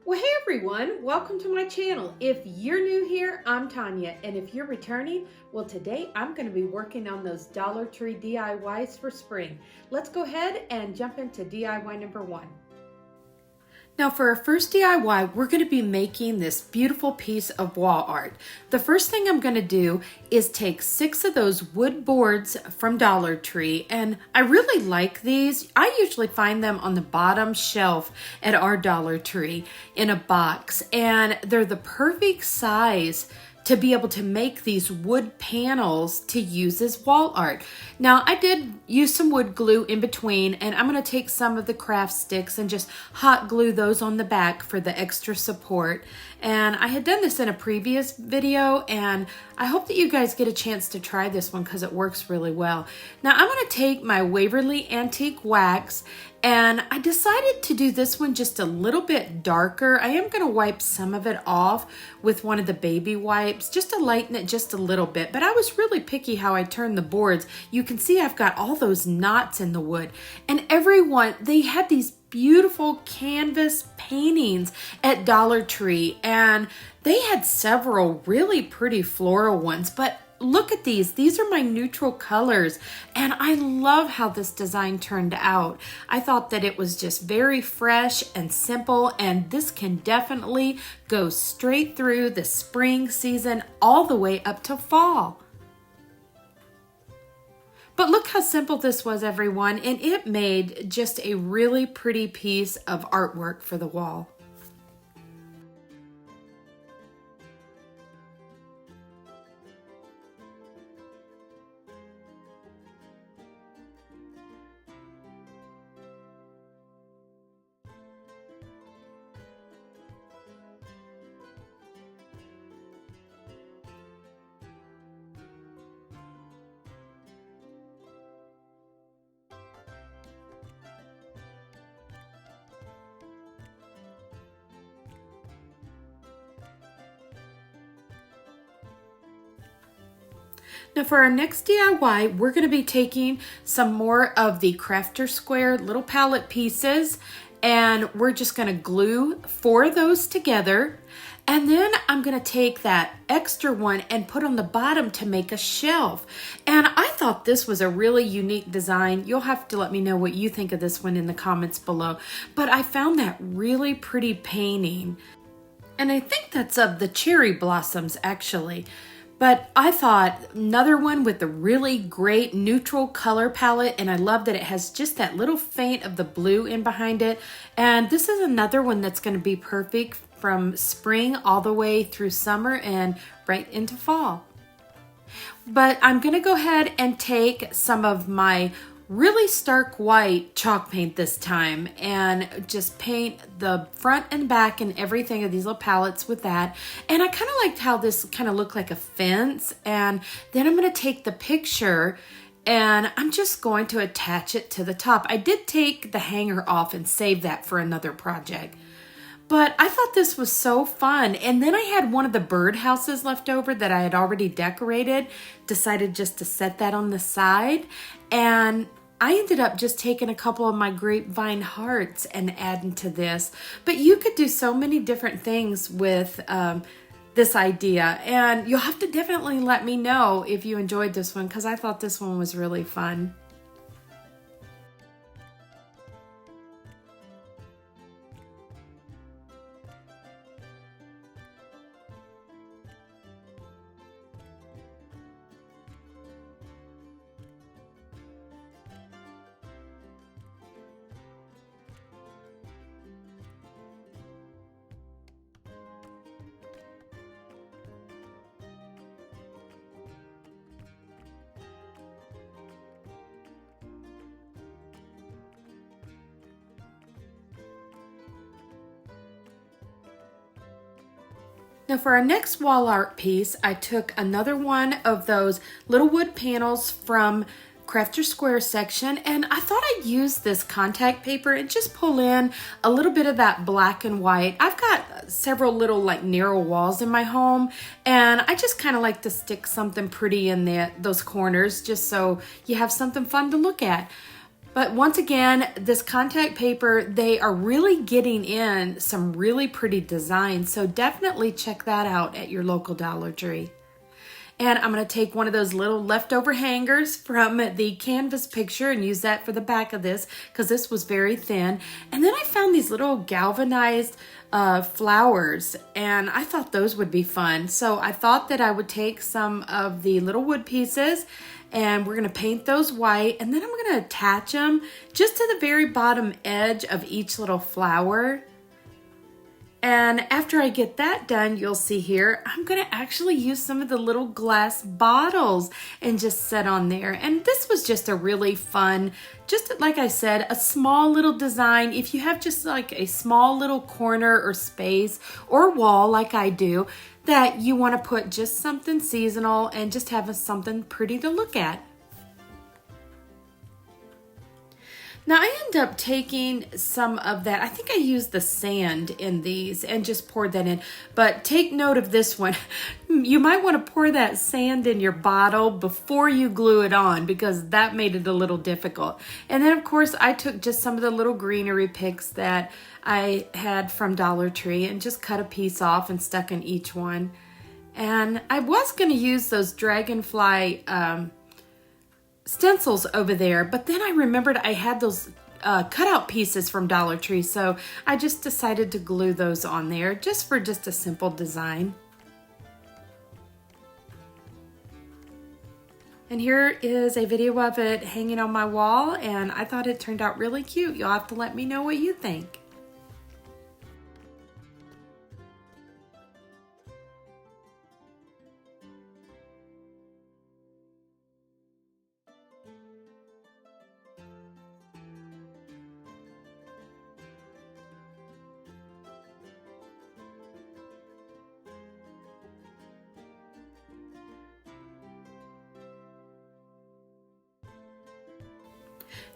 Well, hey everyone, welcome to my channel. If you're new here, I'm Tanya, and if you're returning, well, today I'm going to be working on those Dollar Tree DIYs for spring. Let's go ahead and jump into DIY number one. Now for our first DIY, we're going to be making this beautiful piece of wall art. The first thing I'm going to do is take 6 of those wood boards from Dollar Tree, and I really like these. I usually find them on the bottom shelf at our Dollar Tree in a box, and they're the perfect size to be able to make these wood panels to use as wall art. Now I did use some wood glue in between, and I'm going to take some of the craft sticks and just hot glue those on the back for the extra support. And I had done this in a previous video, and I hope that you guys get a chance to try this one because it works really well. Now I'm going to take my Waverly Antique Wax, and I decided to do this one just a little bit darker. I am going to wipe some of it off with one of the baby wipes just to lighten it just a little bit. But I was really picky how I turned the boards. You can see I've got all those knots in the wood. And everyone, they had these beautiful canvas paintings at Dollar Tree. And they had several really pretty floral ones. But look at these. These are my neutral colors, and I love how this design turned out. I thought that it was just very fresh and simple, and this can definitely go straight through the spring season all the way up to fall. But look how simple this was, everyone, and it made just a really pretty piece of artwork for the wall. Now for our next DIY, we're going to be taking some more of the Crafter Square little palette pieces, and we're just going to glue 4 of those together. And then I'm going to take that extra one and put on the bottom to make a shelf. And I thought this was a really unique design. You'll have to let me know what you think of this one in the comments below. But I found that really pretty painting. And I think that's of the cherry blossoms, actually. But I thought another one with a really great neutral color palette, and I love that it has just that little faint of the blue in behind it. And this is another one that's going to be perfect from spring all the way through summer and right into fall. But I'm going to go ahead and take some of my really stark white chalk paint this time and just paint the front and back and everything of these little palettes with that. And I kind of liked how this kind of looked like a fence. And then I'm going to take the picture and I'm just going to attach it to the top. I did take the hanger off and save that for another project. But I thought this was so fun. And then I had one of the bird houses left over that I had already decorated. Decided just to set that on the side. And I ended up just taking a couple of my grapevine hearts and adding to this. But you could do so many different things with this idea. And you'll have to definitely let me know if you enjoyed this one, because I thought this one was really fun. Now for our next wall art piece, I took another one of those little wood panels from Crafter Square section, and I thought I'd use this contact paper and just pull in a little bit of that black and white. I've got several little like narrow walls in my home, and I just kind of like to stick something pretty in those corners just so you have something fun to look at. But once again, this contact paper, they are really getting in some really pretty designs. So definitely check that out at your local Dollar Tree. And I'm going to take one of those little leftover hangers from the canvas picture and use that for the back of this because this was very thin. And then I found these little galvanized flowers, and I thought those would be fun. So I thought that I would take some of the little wood pieces and we're going to paint those white, and then I'm going to attach them just to the very bottom edge of each little flower. And after I get that done, you'll see here, I'm going to actually use some of the little glass bottles and just set on there. And this was just a really fun, just like I said, a small little design. If you have just like a small little corner or space or wall like I do, that you want to put just something seasonal and just have something pretty to look at. Now I end up taking some of that, I think I used the sand in these and just poured that in, but take note of this one. You might want to pour that sand in your bottle before you glue it on because that made it a little difficult. And then of course I took just some of the little greenery picks that I had from Dollar Tree and just cut a piece off and stuck in each one. And I was going to use those dragonfly stencils over there, but then I remembered I had those cutout pieces from Dollar Tree, so I just decided to glue those on there just for just a simple design. And here is a video of it hanging on my wall, and I thought it turned out really cute. You'll have to let me know what you think.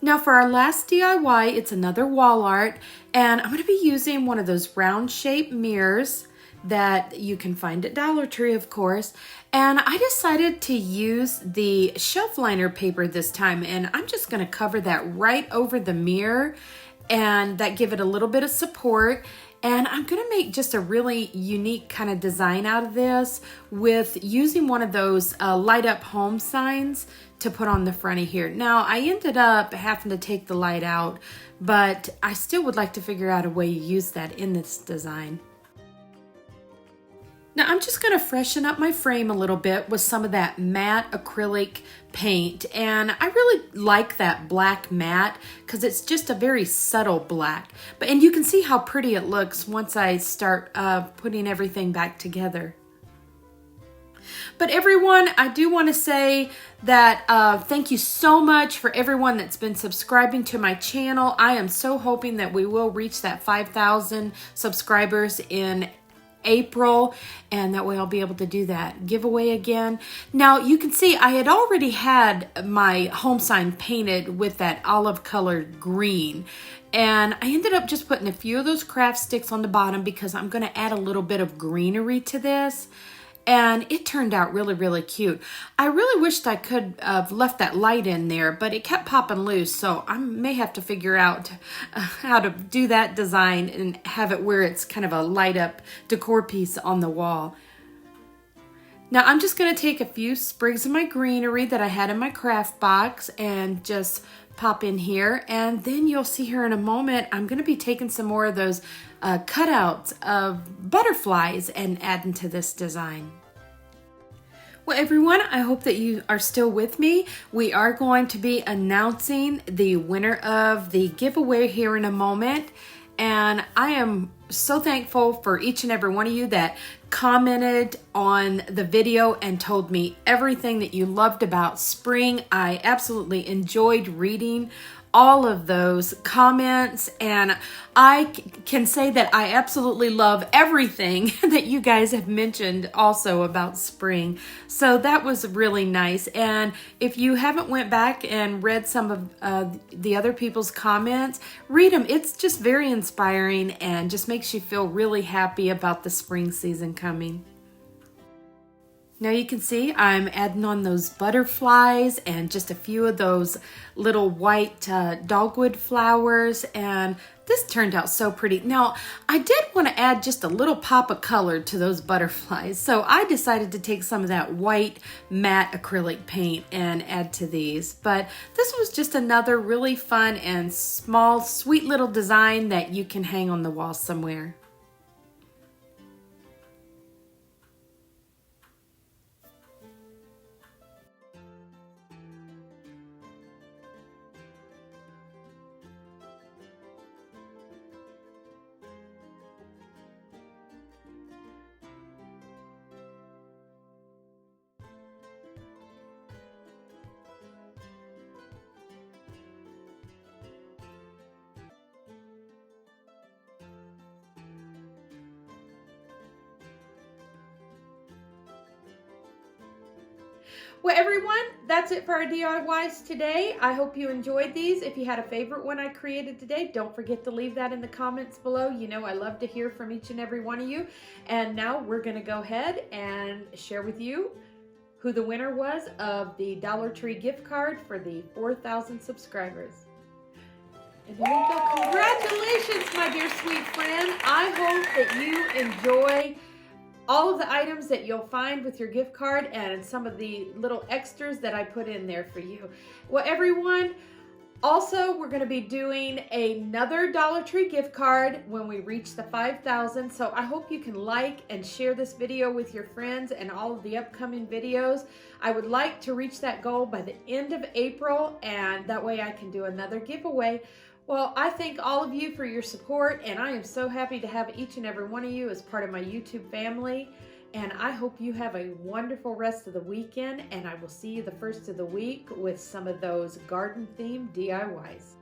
Now for our last DIY, it's another wall art, and I'm going to be using one of those round shaped mirrors that you can find at Dollar Tree, of course. And I decided to use the shelf liner paper this time, and I'm just going to cover that right over the mirror and that give it a little bit of support. And I'm going to make just a really unique kind of design out of this with using one of those light up home signs to put on the front of here. Now, I ended up having to take the light out, but I still would like to figure out a way to use that in this design. Now, I'm just going to freshen up my frame a little bit with some of that matte acrylic paint. And I really like that black matte because it's just a very subtle black. And you can see how pretty it looks once I start putting everything back together. But everyone, I do want to say that thank you so much for everyone that's been subscribing to my channel. I am so hoping that we will reach that 5,000 subscribers in April, and that way I'll be able to do that giveaway again. Now you can see I had already had my home sign painted with that olive colored green, and I ended up just putting a few of those craft sticks on the bottom because I'm going to add a little bit of greenery to this. And it turned out really, really cute. I really wished I could have left that light in there, but it kept popping loose. So I may have to figure out how to do that design and have it where it's kind of a light up decor piece on the wall. Now I'm just going to take a few sprigs of my greenery that I had in my craft box and just pop in here. And then you'll see here in a moment, I'm going to be taking some more of those cutouts of butterflies and adding to this design. Well, everyone, I hope that you are still with me. We are going to be announcing the winner of the giveaway here in a moment. And I am so thankful for each and every one of you that commented on the video and told me everything that you loved about spring. I absolutely enjoyed reading all of those comments, and I can say that I absolutely love everything that you guys have mentioned also about spring. So that was really nice. And if you haven't went back and read some of the other people's comments, read them. It's just very inspiring and just makes you feel really happy about the spring season coming. Now you can see I'm adding on those butterflies and just a few of those little white dogwood flowers, and this turned out so pretty. Now I did want to add just a little pop of color to those butterflies, so I decided to take some of that white matte acrylic paint and add to these. But this was just another really fun and small, sweet little design that you can hang on the wall somewhere. Well, everyone, that's it for our DIYs today. I hope you enjoyed these. If you had a favorite one I created today, don't forget to leave that in the comments below. You know I love to hear from each and every one of you. And now we're going to go ahead and share with you who the winner was of the Dollar Tree gift card for the 4,000 subscribers. And there you go. Congratulations, my dear sweet friend. I hope that you enjoy all of the items that you'll find with your gift card and some of the little extras that I put in there for you. Well, everyone, also we're going to be doing another Dollar Tree gift card when we reach the 5,000. So I hope you can like and share this video with your friends and all of the upcoming videos. I would like to reach that goal by the end of April, and that way I can do another giveaway. Well, I thank all of you for your support, and I am so happy to have each and every one of you as part of my YouTube family. And I hope you have a wonderful rest of the weekend, and I will see you the first of the week with some of those garden-themed DIYs.